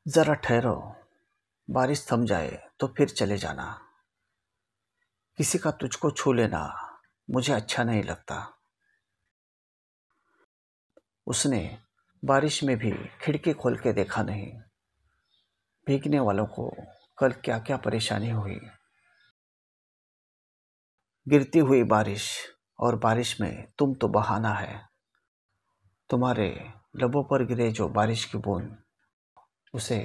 जरा ठहरो, बारिश थम जाए तो फिर चले जाना। किसी का तुझको छू लेना मुझे अच्छा नहीं लगता। उसने बारिश में भी खिड़की खोल के देखा नहीं। भीगने वालों को कल क्या क्या परेशानी हुई। गिरती हुई बारिश और बारिश में तुम तो बहाना है। तुम्हारे लबों पर गिरे जो बारिश की बूंद, उसे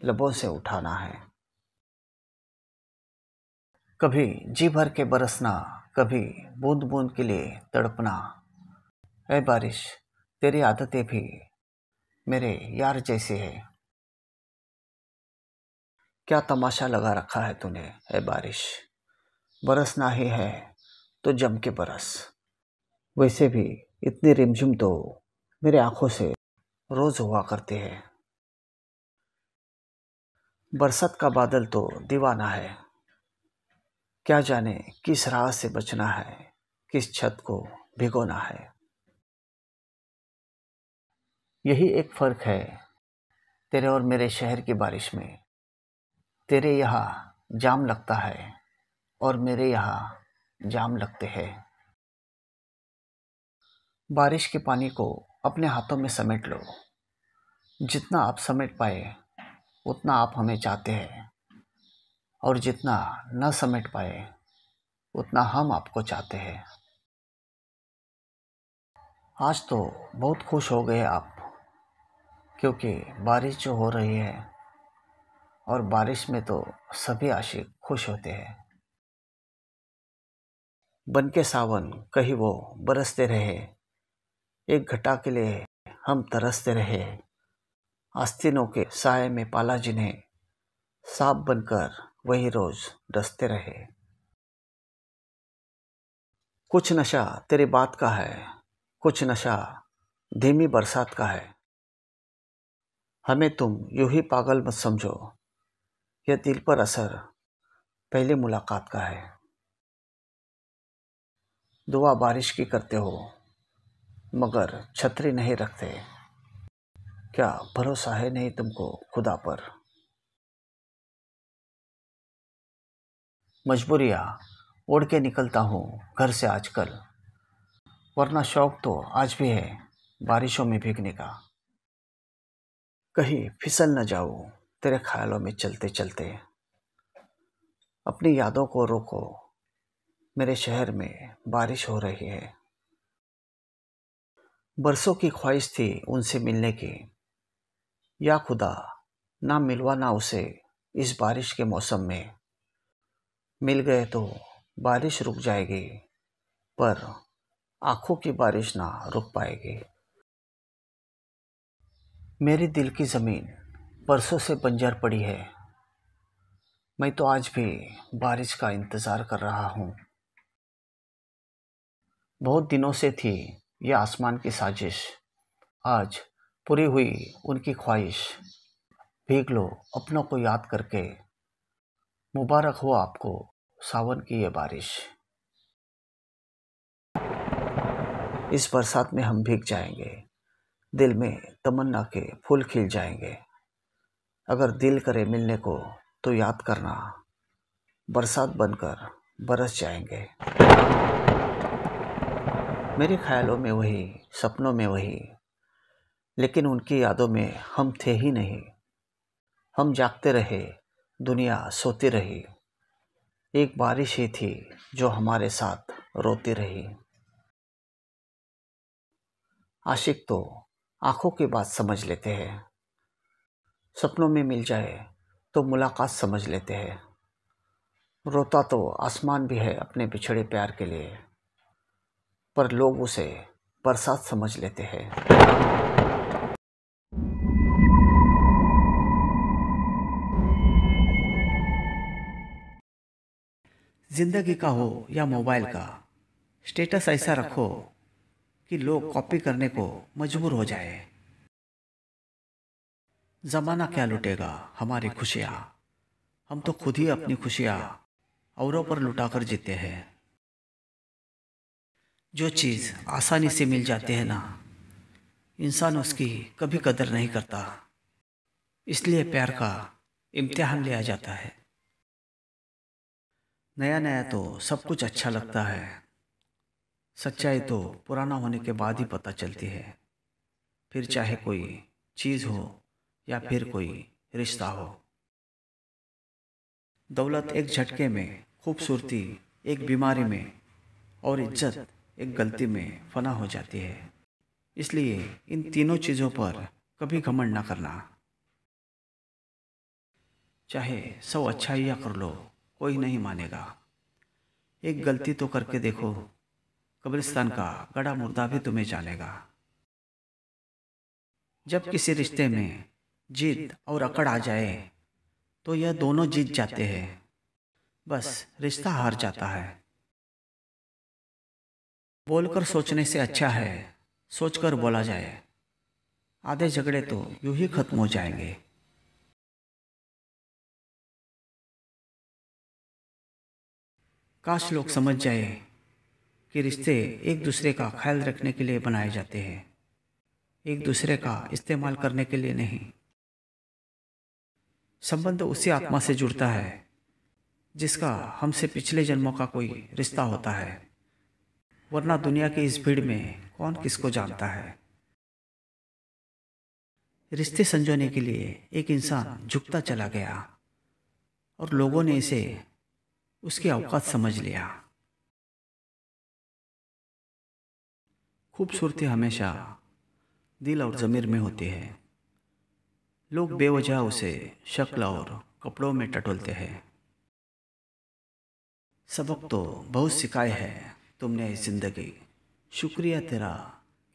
लबों से उठाना है। कभी जी भर के बरसना, कभी बूंद बूंद के लिए तड़पना। ऐ बारिश, तेरी आदतें भी मेरे यार जैसी है। क्या तमाशा लगा रखा है तूने ऐ बारिश। बरसना ही है तो जम के बरस। वैसे भी इतनी रिमझिम तो मेरे आंखों से रोज हुआ करती है। बरसात का बादल तो दीवाना है। क्या जाने किस राह से बचना है, किस छत को भिगोना है। यही एक फर्क है तेरे और मेरे शहर की बारिश में। तेरे यहाँ जाम लगता है और मेरे यहाँ जाम लगते हैं। बारिश के पानी को अपने हाथों में समेट लो। जितना आप समेट पाए उतना आप हमें चाहते हैं, और जितना न समेट पाए उतना हम आपको चाहते हैं। आज तो बहुत खुश हो गए आप, क्योंकि बारिश जो हो रही है, और बारिश में तो सभी आशिक खुश होते हैं। बन के सावन कहीं वो बरसते रहे, एक घटा के लिए हम तरसते रहे। आस्तीनों के साए में पाला जिन्हें, सांप बनकर वही रोज डसते रहे। कुछ नशा तेरी बात का है, कुछ नशा धीमी बरसात का है। हमें तुम यूं ही पागल मत समझो, यह दिल पर असर पहली मुलाकात का है। दुआ बारिश की करते हो मगर छतरी नहीं रखते। क्या भरोसा है नहीं तुमको खुदा पर। मजबूरियाँ ओढ़ के निकलता हूँ घर से आजकल, वरना शौक तो आज भी है बारिशों में भीगने का। कहीं फिसल न जाऊँ तेरे ख्यालों में चलते चलते। अपनी यादों को रोको, मेरे शहर में बारिश हो रही है। बरसों की ख्वाहिश थी उनसे मिलने की, या खुदा ना मिलवाना उसे इस बारिश के मौसम में। मिल गए तो बारिश रुक जाएगी, पर आंखों की बारिश ना रुक पाएगी। मेरी दिल की ज़मीन बरसों से बंजर पड़ी है। मैं तो आज भी बारिश का इंतज़ार कर रहा हूँ। बहुत दिनों से थी यह आसमान की साजिश, आज पूरी हुई उनकी ख्वाहिश। भीग लो अपनों को याद करके, मुबारक हो आपको सावन की ये बारिश। इस बरसात में हम भीग जाएंगे, दिल में तमन्ना के फूल खिल जाएंगे। अगर दिल करे मिलने को तो याद करना, बरसात बनकर बरस जाएंगे। मेरे ख्यालों में वही, सपनों में वही, लेकिन उनकी यादों में हम थे ही नहीं। हम जागते रहे, दुनिया सोती रही। एक बारिश ही थी जो हमारे साथ रोती रही। आशिक तो आंखों की बात समझ लेते हैं, सपनों में मिल जाए तो मुलाकात समझ लेते हैं। रोता तो आसमान भी है अपने बिछड़े प्यार के लिए, पर लोग उसे बरसात समझ लेते हैं। जिंदगी का हो या मोबाइल का, स्टेटस ऐसा रखो कि लोग कॉपी करने को मजबूर हो जाए। जमाना क्या लुटेगा हमारी खुशियाँ, हम तो खुद ही अपनी खुशियाँ औरों पर लुटाकर जीते हैं। जो चीज़ आसानी से मिल जाती है ना, इंसान उसकी कभी कदर नहीं करता। इसलिए प्यार का इम्तिहान लिया जाता है। नया नया तो सब कुछ अच्छा लगता है, सच्चाई तो पुराना होने के बाद ही पता चलती है। फिर चाहे कोई चीज़ हो या फिर कोई रिश्ता हो। दौलत एक झटके में, खूबसूरती एक बीमारी में, और इज्जत एक गलती में फना हो जाती है। इसलिए इन तीनों चीज़ों पर कभी घमंड ना करना। चाहे 100 अच्छाइयाँ कर लो, कोई नहीं मानेगा। एक गलती तो करके देखो, कब्रिस्तान का गड़ा मुर्दा भी तुम्हें जानेगा। जब किसी रिश्ते में जिद और अकड़ आ जाए तो यह दोनों जीत जाते हैं, बस रिश्ता हार जाता है। बोलकर सोचने से अच्छा है सोचकर बोला जाए। आधे झगड़े तो यूं ही खत्म हो जाएंगे। काश लोग समझ जाए कि रिश्ते एक दूसरे का ख्याल रखने के लिए बनाए जाते हैं, एक दूसरे का इस्तेमाल करने के लिए नहीं। संबंध उसी आत्मा से जुड़ता है जिसका हमसे पिछले जन्मों का कोई रिश्ता होता है, वरना दुनिया की इस भीड़ में कौन किसको जानता है। रिश्ते संजोने के लिए एक इंसान झुकता चला गया और लोगों ने इसे उसकी औकात समझ लिया। खूबसूरती हमेशा दिल और ज़मीर में होती है। लोग बेवजह उसे शक्ल और कपड़ों में टटोलते हैं। सबक तो बहुत सिखाए है तुमने इस जिंदगी, शुक्रिया तेरा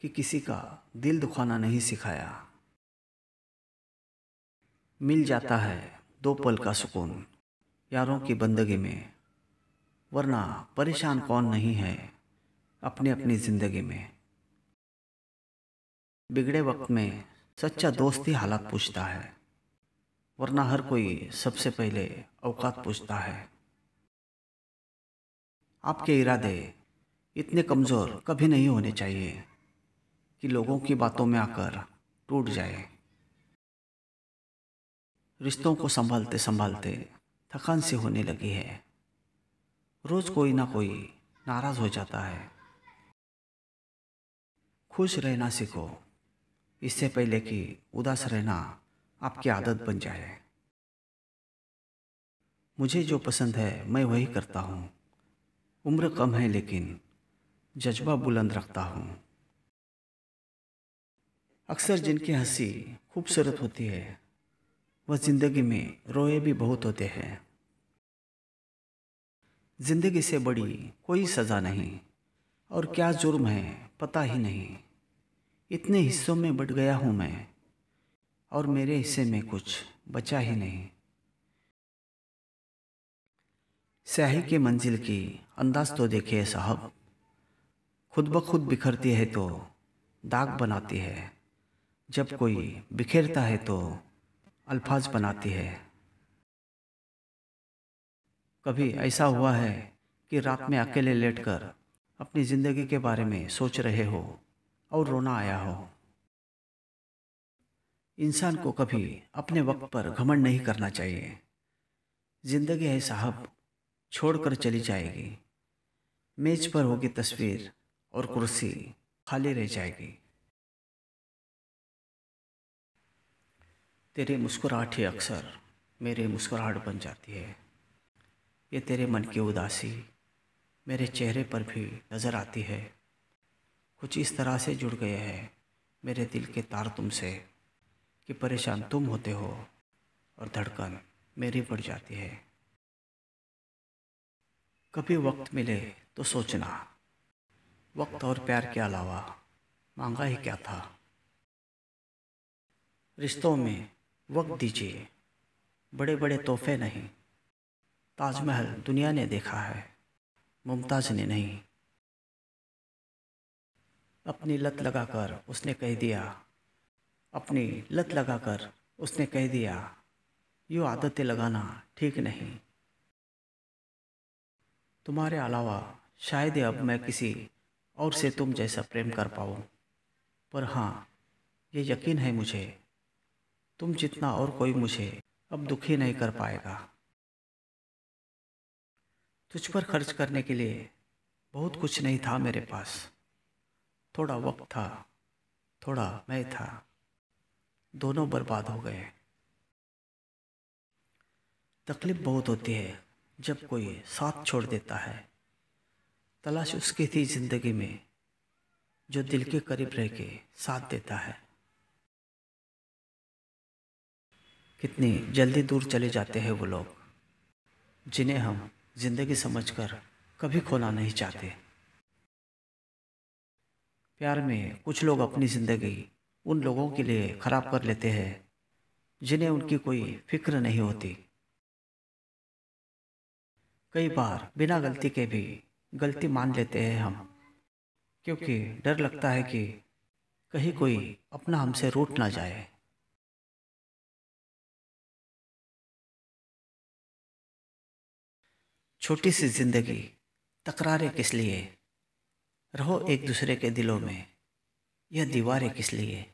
कि किसी का दिल दुखाना नहीं सिखाया। मिल जाता है 2 पल का सुकून यारों की बंदगी में, वरना परेशान कौन नहीं है अपनी अपनी जिंदगी में। बिगड़े वक्त में सच्चा दोस्त ही हालात पूछता है, वरना हर कोई सबसे पहले औकात पूछता है। आपके इरादे इतने कमज़ोर कभी नहीं होने चाहिए कि लोगों की बातों में आकर टूट जाए। रिश्तों को संभालते संभालते थकान सी होने लगी है। रोज कोई ना कोई नाराज हो जाता है। खुश रहना सीखो, इससे पहले कि उदास रहना आपकी आदत बन जाए। मुझे जो पसंद है मैं वही करता हूँ। उम्र कम है लेकिन जज्बा बुलंद रखता हूँ। अक्सर जिनकी हंसी खूबसूरत होती है वह जिंदगी में रोए भी बहुत होते हैं। जिंदगी से बड़ी कोई सज़ा नहीं, और क्या जुर्म है पता ही नहीं। इतने हिस्सों में बट गया हूँ मैं, और मेरे हिस्से में कुछ बचा ही नहीं। स्याही के मंजिल की अंदाज तो देखिए साहब, खुद ब खुद बिखरती है तो दाग बनाती है। जब कोई बिखेरता है तो अल्फाज बनाती है। कभी ऐसा हुआ है कि रात में अकेले लेटकर अपनी ज़िंदगी के बारे में सोच रहे हो और रोना आया हो। इंसान को कभी अपने वक्त पर घमंड नहीं करना चाहिए। ज़िंदगी है साहब, छोड़कर चली जाएगी। मेज पर होगी तस्वीर और कुर्सी खाली रह जाएगी। तेरी मुस्कुराहट ही अक्सर मेरी मुस्कुराहट बन जाती है। ये तेरे मन की उदासी मेरे चेहरे पर भी नज़र आती है। कुछ इस तरह से जुड़ गए हैं मेरे दिल के तार तुमसे कि परेशान तुम होते हो और धड़कन मेरी बढ़ जाती है। कभी वक्त मिले तो सोचना, वक्त और प्यार के अलावा मांगा ही क्या था। रिश्तों में वक्त दीजिए, बड़े बड़े तोहफे नहीं। ताजमहल दुनिया ने देखा है, मुमताज़ ने नहीं। अपनी लत लगाकर उसने कह दिया, अपनी लत लगाकर उसने कह दिया, यूँ आदतें लगाना ठीक नहीं। तुम्हारे अलावा शायद ही अब मैं किसी और से तुम जैसा प्रेम कर पाऊँ, पर हाँ ये यकीन है मुझे तुम जितना और कोई मुझे अब दुखी नहीं कर पाएगा। तुझ पर खर्च करने के लिए बहुत कुछ नहीं था मेरे पास। थोड़ा वक्त था, थोड़ा मैं था, दोनों बर्बाद हो गए। तकलीफ बहुत होती है जब कोई साथ छोड़ देता है। तलाश उसकी थी जिंदगी में जो दिल के करीब रह के साथ देता है। कितनी जल्दी दूर चले जाते हैं वो लोग जिन्हें हम जिंदगी समझकर कभी खोना नहीं चाहते। प्यार में कुछ लोग अपनी जिंदगी उन लोगों के लिए खराब कर लेते हैं जिन्हें उनकी कोई फिक्र नहीं होती। कई बार बिना गलती के भी गलती मान लेते हैं हम, क्योंकि डर लगता है कि कहीं कोई अपना हमसे रूठ ना जाए। छोटी सी जिंदगी, तकरारें किस लिए, रहो एक दूसरे के दिलों में, यह दीवारें किस लिए।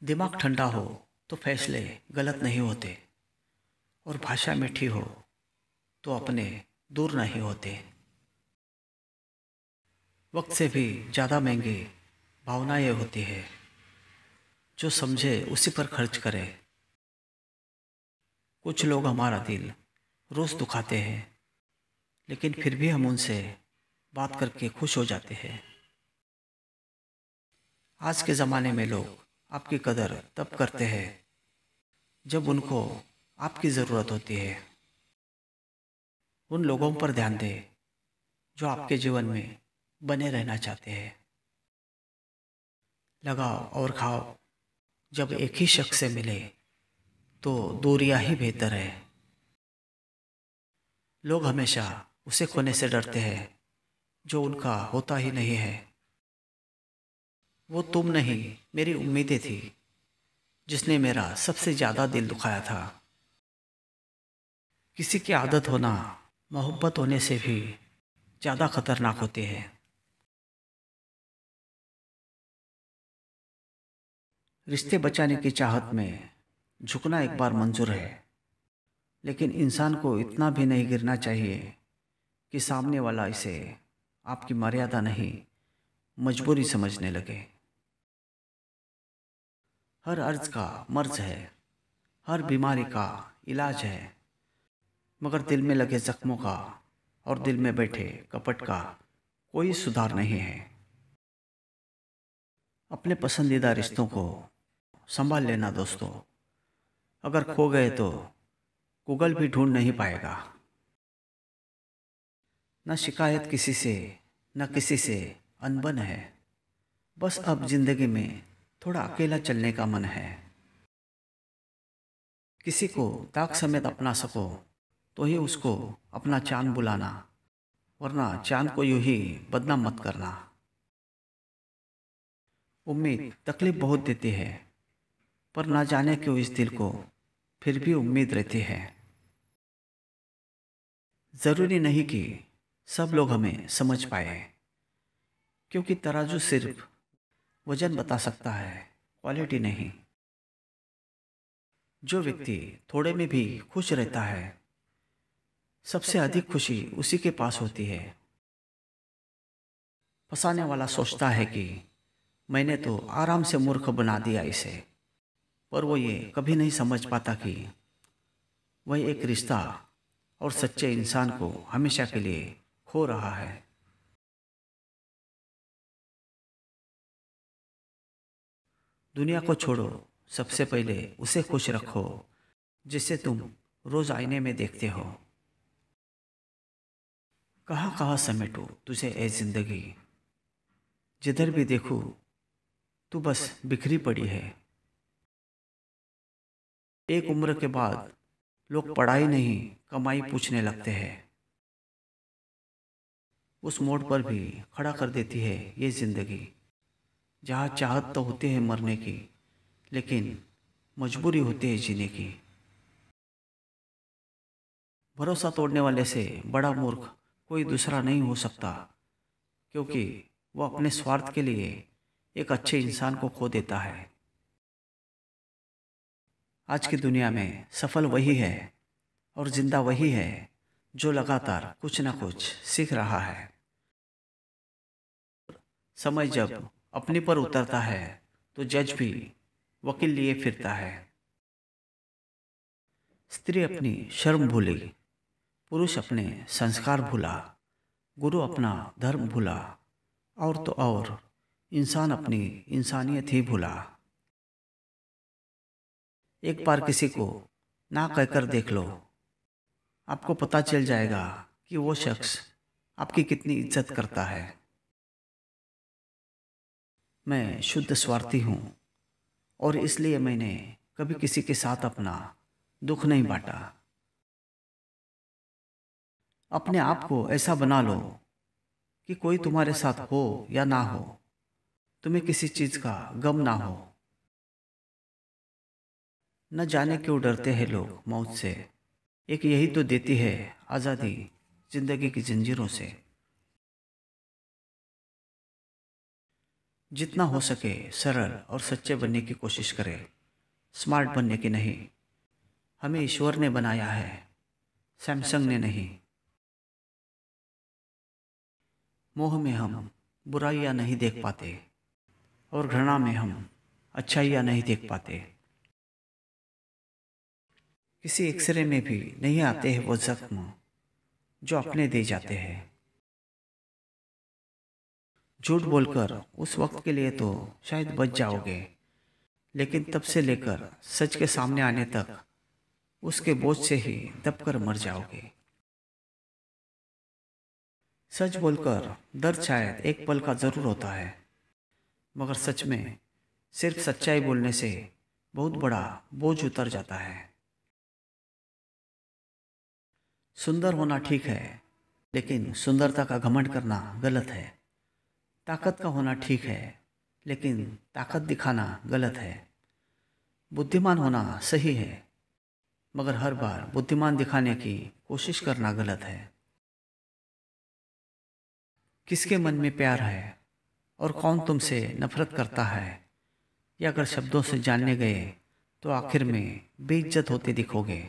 दिमाग ठंडा हो तो फैसले गलत नहीं होते, और भाषा मीठी हो तो अपने दूर नहीं होते। वक्त से भी ज़्यादा महंगी भावनाएं होती है, जो समझे उसी पर खर्च करे। कुछ लोग हमारा दिल रोज़ दुखाते हैं, लेकिन फिर भी हम उनसे बात करके खुश हो जाते हैं। आज के ज़माने में लोग आपकी कदर तब करते हैं जब उनको आपकी ज़रूरत होती है। उन लोगों पर ध्यान दें जो आपके जीवन में बने रहना चाहते हैं। लगाओ और खाओ जब एक ही शख्स से मिले तो दूरियां ही बेहतर है। लोग हमेशा उसे खोने से डरते हैं जो उनका होता ही नहीं है। वो तुम नहीं, मेरी उम्मीदें थी जिसने मेरा सबसे ज़्यादा दिल दुखाया था। किसी की आदत होना मोहब्बत होने से भी ज़्यादा खतरनाक होती है। रिश्ते बचाने की चाहत में झुकना एक बार मंजूर है, लेकिन इंसान को इतना भी नहीं गिरना चाहिए कि सामने वाला इसे आपकी मर्यादा नहीं, मजबूरी समझने लगे। हर अर्ज का मर्ज है, हर बीमारी का इलाज है, मगर दिल में लगे जख्मों का और दिल में बैठे कपट का कोई सुधार नहीं है। अपने पसंदीदा रिश्तों को संभाल लेना दोस्तों। अगर खो गए तो गूगल भी ढूंढ नहीं पाएगा। न शिकायत किसी से, न किसी से अनबन है। बस अब जिंदगी में थोड़ा अकेला चलने का मन है। किसी को दाग समेत अपना सको तो ही उसको अपना चांद बुलाना, वरना चांद को यूं ही बदनाम मत करना। उम्मीद तकलीफ बहुत देती है, पर ना जाने क्यों इस दिल को फिर भी उम्मीद रहती है। जरूरी नहीं कि सब लोग हमें समझ पाए, क्योंकि तराजू सिर्फ वजन बता सकता है, क्वालिटी नहीं। जो व्यक्ति थोड़े में भी खुश रहता है, सबसे अधिक खुशी उसी के पास होती है। फंसाने वाला सोचता है कि मैंने तो आराम से मूर्ख बना दिया इसे, पर वो ये कभी नहीं समझ पाता कि वह एक रिश्ता और सच्चे इंसान को हमेशा के लिए खो रहा है। दुनिया को छोड़ो, सबसे पहले उसे खुश रखो जिसे तुम रोज आईने में देखते हो। कहाँ कहाँ समेटूं तुझे ए जिंदगी, जिधर भी देखूं तू बस बिखरी पड़ी है। एक उम्र के बाद लोग पढ़ाई नहीं कमाई पूछने लगते हैं। उस मोड़ पर भी खड़ा कर देती है ये जिंदगी, जहाँ चाहत तो होती है मरने की, लेकिन मजबूरी होती है जीने की। भरोसा तोड़ने वाले से बड़ा मूर्ख कोई दूसरा नहीं हो सकता, क्योंकि वो अपने स्वार्थ के लिए एक अच्छे इंसान को खो देता है। आज की दुनिया में सफल वही है और जिंदा वही है जो लगातार कुछ ना कुछ सीख रहा है। समय जब अपने पर उतरता है तो जज भी वकील लिए फिरता है। स्त्री अपनी शर्म भूली, पुरुष अपने संस्कार भूला, गुरु अपना धर्म भूला, और तो और इंसान अपनी इंसानियत ही भूला। एक बार किसी को ना कहकर देख लो, आपको पता चल जाएगा कि वो शख्स आपकी कितनी इज्जत करता है। मैं शुद्ध स्वार्थी हूँ और इसलिए मैंने कभी किसी के साथ अपना दुख नहीं बांटा। अपने आप को ऐसा बना लो कि कोई तुम्हारे साथ हो या ना हो, तुम्हें किसी चीज का गम ना हो। न जाने क्यों डरते हैं लोग मौत से, एक यही तो देती है आज़ादी जिंदगी की जंजीरों से। जितना हो सके सरल और सच्चे बनने की कोशिश करें, स्मार्ट बनने की नहीं। हमें ईश्वर ने बनाया है, सैमसंग ने नहीं। मोह में हम बुराइयां नहीं देख पाते और घृणा में हम अच्छाइयां नहीं देख पाते। किसी एक्सरे में भी नहीं आते हैं वो जख्म जो अपने दे जाते हैं। झूठ बोलकर उस वक्त के लिए तो शायद बच जाओगे, लेकिन तब से लेकर सच के सामने आने तक उसके बोझ से ही दबकर मर जाओगे। सच बोलकर दर्द शायद एक पल का जरूर होता है, मगर सच में सिर्फ सच्चाई बोलने से बहुत बड़ा बोझ उतर जाता है। सुंदर होना ठीक है, लेकिन सुंदरता का घमंड करना गलत है। ताकत का होना ठीक है, लेकिन ताकत दिखाना गलत है। बुद्धिमान होना सही है, मगर हर बार बुद्धिमान दिखाने की कोशिश करना गलत है। किसके मन में प्यार है और कौन तुमसे नफरत करता है, या अगर शब्दों से जानने गए तो आखिर में बेइज्जत होते दिखोगे,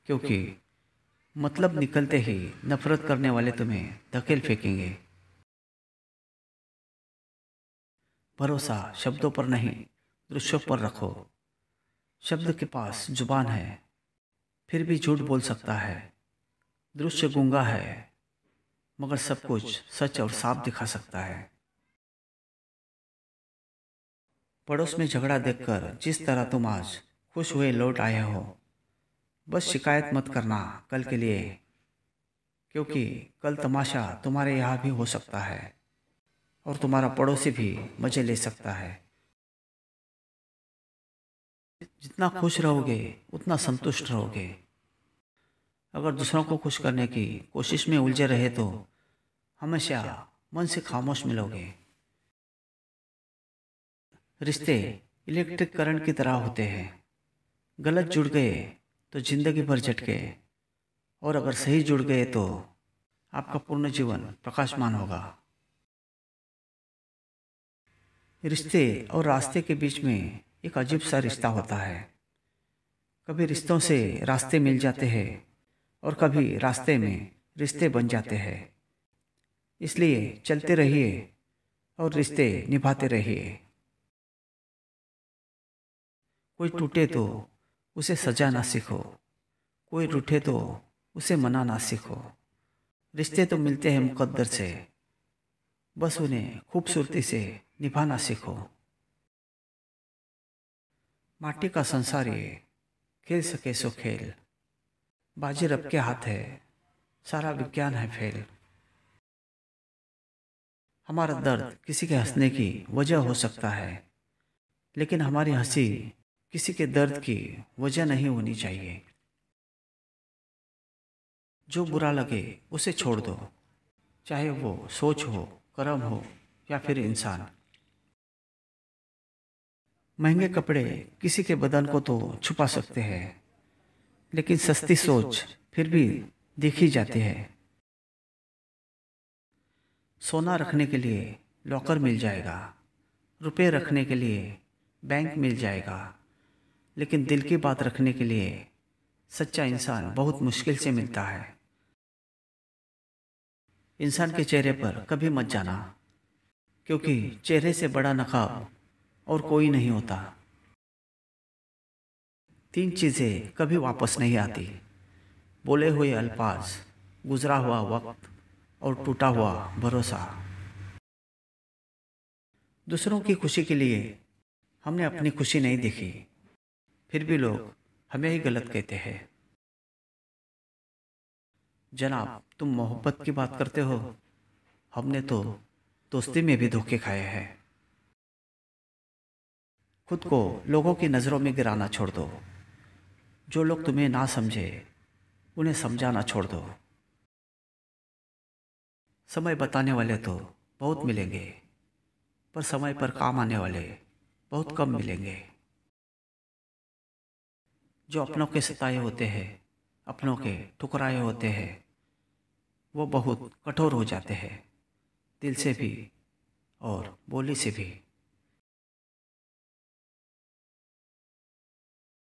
क्योंकि मतलब निकलते ही नफरत करने वाले तुम्हें धकेल फेंकेंगे। भरोसा शब्दों पर नहीं, दृश्यों पर रखो। शब्द के पास जुबान है, फिर भी झूठ बोल सकता है। दृश्य गूंगा है, मगर सब कुछ सच और साफ दिखा सकता है। पड़ोस में झगड़ा देखकर जिस तरह तुम आज खुश हुए लौट आए हो, बस शिकायत मत करना कल के लिए, क्योंकि कल तमाशा तुम्हारे यहाँ भी हो सकता है और तुम्हारा पड़ोसी भी मजे ले सकता है। जितना खुश रहोगे उतना संतुष्ट रहोगे। अगर दूसरों को खुश करने की कोशिश में उलझे रहे तो हमेशा मन से खामोश मिलोगे। रिश्ते इलेक्ट्रिक करंट की तरह होते हैं, गलत जुड़ गए तो जिंदगी भर झटके, और अगर सही जुड़ गए तो आपका पूर्ण जीवन प्रकाशमान होगा। रिश्ते और रास्ते के बीच में एक अजीब सा रिश्ता होता है। कभी रिश्तों से रास्ते मिल जाते हैं और कभी रास्ते में रिश्ते बन जाते हैं। इसलिए चलते रहिए और रिश्ते निभाते रहिए। कोई टूटे तो उसे सजा ना सीखो, कोई रूठे तो उसे मनाना सीखो। रिश्ते तो मिलते हैं मुकद्दर से, बस उन्हें खूबसूरती से निभाना सीखो। माटी का संसार ये, खेल सके सो खेल, बाजी रब के हाथ है, सारा विज्ञान है फेल। हमारा दर्द किसी के हंसने की वजह हो सकता है, लेकिन हमारी हंसी किसी के दर्द की वजह नहीं होनी चाहिए। जो बुरा लगे उसे छोड़ दो, चाहे वो सोच हो, कर्म हो या फिर इंसान। महंगे कपड़े किसी के बदन को तो छुपा सकते हैं, लेकिन सस्ती सोच फिर भी देखी जाती है। सोना रखने के लिए लॉकर मिल जाएगा, रुपए रखने के लिए बैंक मिल जाएगा, लेकिन दिल की बात रखने के लिए सच्चा इंसान बहुत मुश्किल से मिलता है। इंसान के चेहरे पर कभी मत जाना, क्योंकि चेहरे से बड़ा नकाब और कोई नहीं होता। 3 चीज़ें कभी वापस नहीं आती: बोले हुए अल्फाज, गुजरा हुआ वक्त और टूटा हुआ भरोसा। दूसरों की खुशी के लिए हमने अपनी खुशी नहीं देखी, फिर भी लोग हमें ही गलत कहते हैं। जनाब, तुम मोहब्बत की बात करते हो, हमने तो दोस्ती में भी धोखे खाए हैं। खुद को लोगों की नज़रों में गिराना छोड़ दो। जो लोग तुम्हें ना समझे उन्हें समझाना छोड़ दो। समय बताने वाले तो बहुत मिलेंगे, पर समय पर काम आने वाले बहुत कम मिलेंगे। जो अपनों के सताए होते हैं, अपनों के ठुकराए होते हैं, वो बहुत कठोर हो जाते हैं, दिल से भी और बोली से भी।